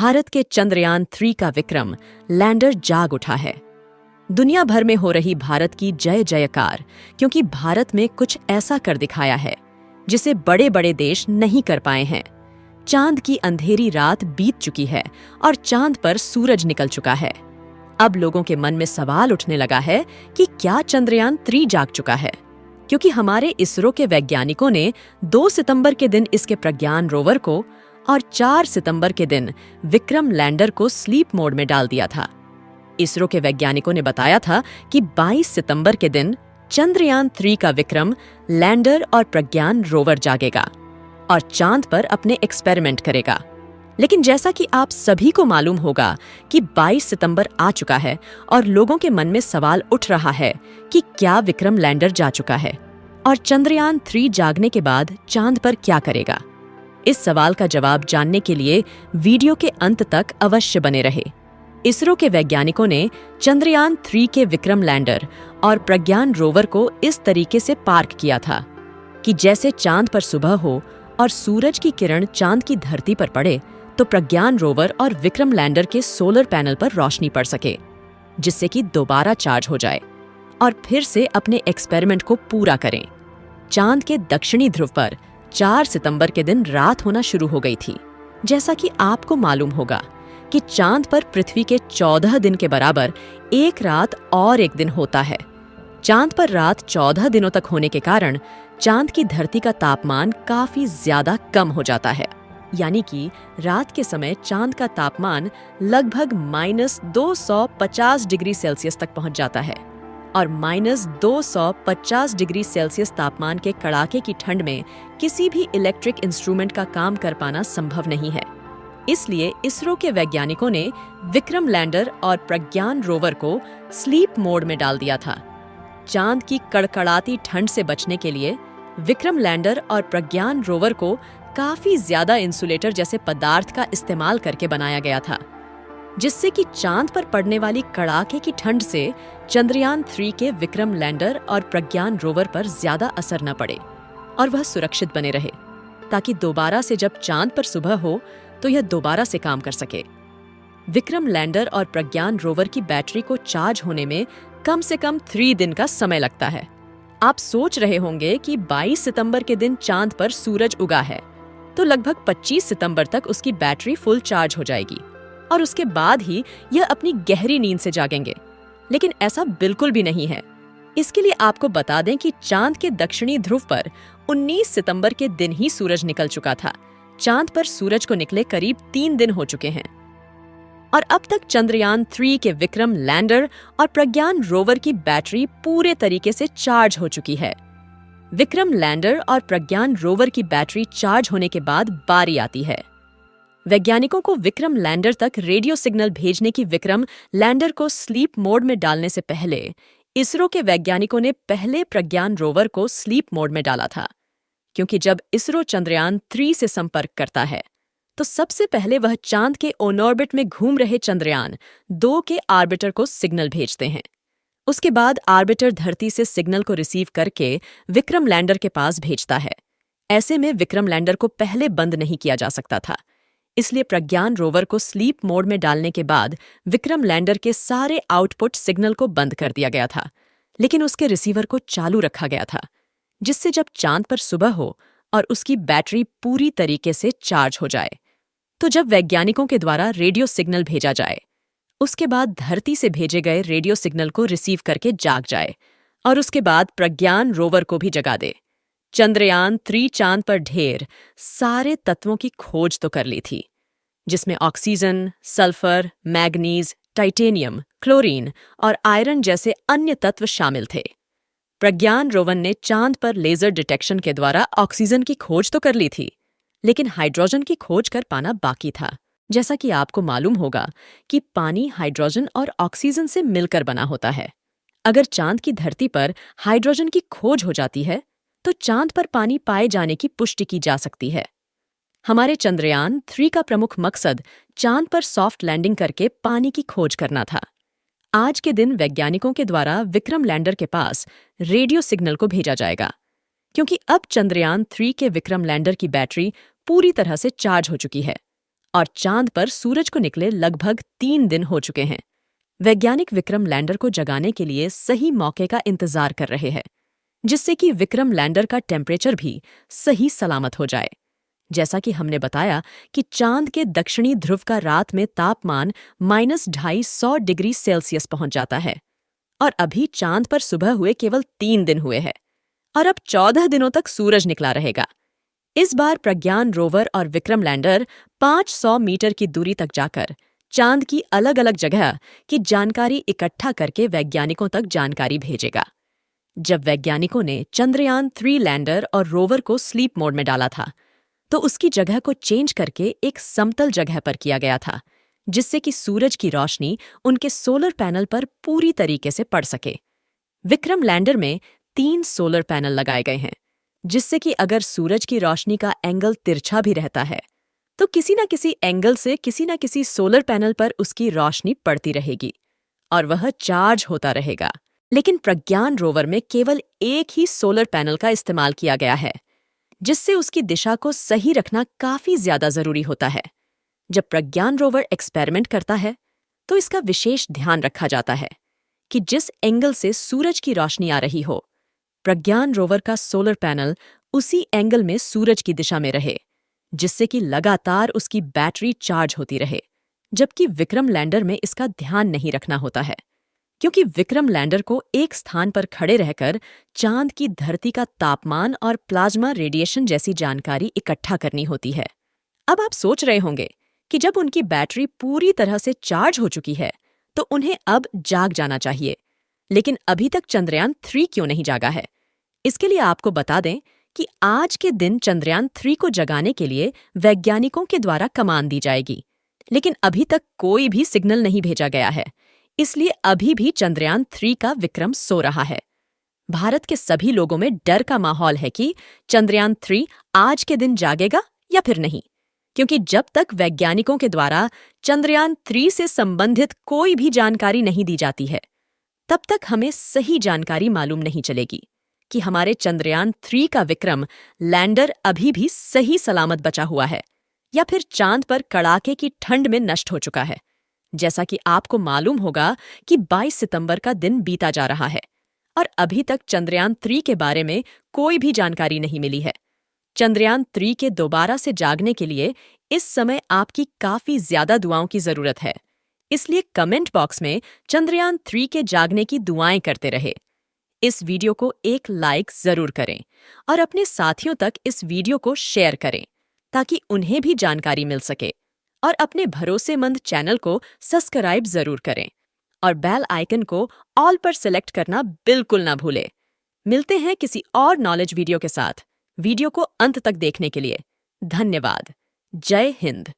भारत के चंद्रयान 3 का विक्रम लैंडर जाग उठा है। दुनिया भर में हो रही भारत की जय जयकार, क्योंकि भारत में कुछ ऐसा कर दिखाया है जिसे बड़े बड़े देश नहीं कर पाए हैं। चांद की अंधेरी रात बीत चुकी है और चांद पर सूरज निकल चुका है। अब लोगों के मन में सवाल उठने लगा है कि क्या चंद्रयान 3 जाग चुका है, क्योंकि हमारे इसरो के वैज्ञानिकों ने 2 सितंबर के दिन इसके प्रज्ञान रोवर को और 4 सितंबर के दिन विक्रम लैंडर को स्लीप मोड में डाल दिया था। इसरो के वैज्ञानिकों ने बताया था कि 22 सितंबर के दिन चंद्रयान 3 का विक्रम लैंडर और प्रज्ञान रोवर जागेगा और चांद पर अपने एक्सपेरिमेंट करेगा। लेकिन जैसा कि आप सभी को मालूम होगा कि 22 सितंबर आ चुका है और लोगों के मन में सवाल उठ रहा है कि क्या विक्रम लैंडर जा चुका है और चंद्रयान 3 जागने के बाद चांद पर क्या करेगा। इस सवाल का जवाब जानने के लिए वीडियो के अंत तक अवश्य बने रहे। इसरो के वैज्ञानिकों ने चंद्रयान 3 के विक्रम लैंडर और प्रज्ञान रोवर को इस तरीके से पार्क किया था कि जैसे चांद पर सुबह हो और सूरज की किरण चांद की धरती पर पड़े तो प्रज्ञान रोवर और विक्रम लैंडर के सोलर पैनल पर रोशनी पड़ सके, जिससे कि दोबारा चार्ज हो जाए और फिर से अपने एक्सपेरिमेंट को पूरा करें। चांद के दक्षिणी ध्रुव पर 4 सितंबर के दिन रात होना शुरू हो गई थी। जैसा कि आपको मालूम होगा कि चांद पर पृथ्वी के 14 दिन के बराबर एक रात और एक दिन होता है। चांद पर रात 14 दिनों तक होने के कारण चांद की धरती का तापमान काफी ज्यादा कम हो जाता है, यानी कि रात के समय चांद का तापमान लगभग -250 डिग्री सेल्सियस तक पहुंच जाता है और -250 डिग्री सेल्सियस तापमान के कड़ाके की ठंड में किसी भी इलेक्ट्रिक इंस्ट्रूमेंट का काम कर पाना संभव नहीं है। इसलिए इसरो के वैज्ञानिकों ने विक्रम लैंडर और प्रज्ञान रोवर को स्लीप मोड में डाल दिया था। चांद की कड़कड़ाती ठंड से बचने के लिए विक्रम लैंडर और प्रज्ञान रोवर को काफी ज्यादा इंसुलेटर जैसे पदार्थ का इस्तेमाल करके बनाया गया था, जिससे कि चांद पर पड़ने वाली कड़ाके की ठंड से चंद्रयान 3 के विक्रम लैंडर और प्रज्ञान रोवर पर ज्यादा असर न पड़े और वह सुरक्षित बने रहे, ताकि दोबारा से जब चांद पर सुबह हो तो यह दोबारा से काम कर सके। विक्रम लैंडर और प्रज्ञान रोवर की बैटरी को चार्ज होने में कम से कम 3 दिन का समय लगता है। आप सोच रहे होंगे कि 22 सितंबर के दिन चांद पर सूरज उगा है, तो लगभग 25 सितंबर तक उसकी बैटरी फुल चार्ज हो जाएगी और उसके बाद ही यह अपनी गहरी नींद से जागेंगे। लेकिन ऐसा बिल्कुल भी नहीं है। इसके लिए आपको बता दें कि चांद के दक्षिणी ध्रुव पर 19 सितंबर के दिन ही सूरज निकल चुका था। चांद पर सूरज को निकले करीब 3 दिन हो चुके हैं और अब तक चंद्रयान 3 के विक्रम लैंडर और प्रज्ञान रोवर की बैटरी पूरे तरीके से चार्ज हो चुकी है। विक्रम लैंडर और प्रज्ञान रोवर की बैटरी चार्ज होने के बाद बारी आती है। वैज्ञानिकों को विक्रम लैंडर तक रेडियो सिग्नल भेजने की विक्रम लैंडर को स्लीप मोड में डालने से पहले इसरो के वैज्ञानिकों ने पहले प्रज्ञान रोवर को स्लीप मोड में डाला था, क्योंकि जब इसरो चंद्रयान 3 से संपर्क करता है तो सबसे पहले वह चांद के ऑन ऑर्बिट में घूम रहे चंद्रयान 2 के आर्बिटर को सिग्नल भेजते हैं। उसके बाद आर्बिटर धरती से सिग्नल को रिसीव करके विक्रम लैंडर के पास भेजता है। ऐसे में विक्रम लैंडर को पहले बंद नहीं किया जा सकता था, इसलिए प्रज्ञान रोवर को स्लीप मोड में डालने के बाद विक्रम लैंडर के सारे आउटपुट सिग्नल को बंद कर दिया गया था, लेकिन उसके रिसीवर को चालू रखा गया था, जिससे जब चांद पर सुबह हो और उसकी बैटरी पूरी तरीके से चार्ज हो जाए तो जब वैज्ञानिकों के द्वारा रेडियो सिग्नल भेजा जाए, उसके बाद धरती से भेजे गए रेडियो सिग्नल को रिसीव करके जाग जाए और उसके बाद प्रज्ञान रोवर को भी जगा दे। चंद्रयान 3 चांद पर ढेर सारे तत्वों की खोज तो कर ली थी, जिसमें oxygen, sulphur, manganese, titanium, chlorine और आयरन जैसे अन्य तत्व शामिल थे। प्रज्ञान रोवर ने चांद पर लेजर डिटेक्शन के द्वारा ऑक्सीजन की खोज तो कर ली थी, लेकिन हाइड्रोजन की खोज कर पाना बाकी था। जैसा कि आपको मालूम होगा कि पानी हाइड्रोजन और ऑक्सीजन से मिलकर बना होता है। अगर चांद की धरती पर हाइड्रोजन की खोज हो जाती है तो चांद पर पानी पाए जाने की पुष्टि की जा सकती है। हमारे चंद्रयान 3 का प्रमुख मकसद चांद पर सॉफ्ट लैंडिंग करके पानी की खोज करना था। आज के दिन वैज्ञानिकों के द्वारा विक्रम लैंडर के पास रेडियो सिग्नल को भेजा जाएगा, क्योंकि अब चंद्रयान 3 के विक्रम लैंडर की बैटरी पूरी तरह से चार्ज हो चुकी है और चांद पर सूरज को निकले लगभग 3 दिन हो चुके हैं। वैज्ञानिक विक्रम लैंडर को जगाने के लिए सही मौके का इंतजार कर रहे हैं, जिससे कि विक्रम लैंडर का टेम्परेचर भी सही सलामत हो जाए। जैसा कि हमने बताया कि चांद के दक्षिणी ध्रुव का रात में तापमान -250 डिग्री सेल्सियस पहुंच जाता है, और अभी चांद पर सुबह हुए केवल 3 दिन हुए हैं, और अब 14 दिनों तक सूरज निकला रहेगा। इस बार प्रज्ञान रोवर और विक्रम लैंडर 500 मीटर की दूरी तक जाकर चांद की अलग अलग जगह की जानकारी इकट्ठा करके वैज्ञानिकों तक जानकारी भेजेगा। जब वैज्ञानिकों ने चंद्रयान-3 लैंडर और रोवर को स्लीप मोड में डाला था, तो उसकी जगह को चेंज करके एक समतल जगह पर किया गया था, जिससे कि सूरज की रोशनी उनके सोलर पैनल पर पूरी तरीके से पड़ सके। विक्रम लैंडर में 3 सोलर पैनल लगाए गए हैं, जिससे कि अगर सूरज की रोशनी का एंगल तिरछा भी रहता है, तो किसी न किसी एंगल से किसी न किसी सोलर पैनल पर उसकी रोशनी पड़ती रहेगी और वह चार्ज होता रहेगा। लेकिन प्रज्ञान रोवर में केवल एक ही सोलर पैनल का इस्तेमाल किया गया है, जिससे उसकी दिशा को सही रखना काफी ज्यादा जरूरी होता है। जब प्रज्ञान रोवर एक्सपेरिमेंट करता है, तो इसका विशेष ध्यान रखा जाता है कि जिस एंगल से सूरज की रोशनी आ रही हो, प्रज्ञान रोवर का सोलर पैनल उसी एंगल में सूरज की दिशा में रहे, जिससे कि लगातार उसकी बैटरी चार्ज होती रहे। जबकि विक्रम लैंडर में इसका ध्यान नहीं रखना होता है, क्योंकि विक्रम लैंडर को एक स्थान पर खड़े रहकर चांद की धरती का तापमान और प्लाज्मा रेडिएशन जैसी जानकारी इकट्ठा करनी होती है। अब आप सोच रहे होंगे कि जब उनकी बैटरी पूरी तरह से चार्ज हो चुकी है, तो उन्हें अब जाग जाना चाहिए। लेकिन अभी तक चंद्रयान-3 क्यों नहीं जागा है? इसके लिए आपको बता दें कि आज के दिन चंद्रयान-3 को जगाने के लिए वैज्ञानिकों के द्वारा कमान दी जाएगी, लेकिन अभी तक कोई भी सिग्नल नहीं भेजा गया है। इसलिए अभी भी चंद्रयान-3 का विक्रम सो रहा है। भारत के सभी लोगों में डर का माहौल है कि चंद्रयान-3 आज के दिन जागेगा या फिर नहीं, क्योंकि जब तक वैज्ञानिकों के द्वारा चंद्रयान-3 से संबंधित कोई भी जानकारी नहीं दी जाती है, तब तक हमें सही जानकारी मालूम नहीं चलेगी कि हमारे चंद्रयान-3 का विक्रम लैंडर अभी भी सही सलामत बचा हुआ है या फिर चांद पर कड़ाके की ठंड में नष्ट हो चुका है। जैसा कि आपको मालूम होगा कि 22 सितंबर का दिन बीता जा रहा है और अभी तक चंद्रयान-3 के बारे में कोई भी जानकारी नहीं मिली है। चंद्रयान-3 के दोबारा से जागने के लिए इस समय आपकी काफी ज्यादा दुआओं की जरूरत है। इसलिए कमेंट बॉक्स में चंद्रयान-3 के जागने की दुआएं करते रहे। इस वीडियो को एक लाइक जरूर करें और अपने साथियों तक इस वीडियो को शेयर करें, ताकि उन्हें भी जानकारी मिल सके। और अपने भरोसेमंद चैनल को सब्सक्राइब जरूर करें और बेल आइकन को ऑल पर सिलेक्ट करना बिल्कुल ना भूलें। मिलते हैं किसी और नॉलेज वीडियो के साथ। वीडियो को अंत तक देखने के लिए धन्यवाद। जय हिंद।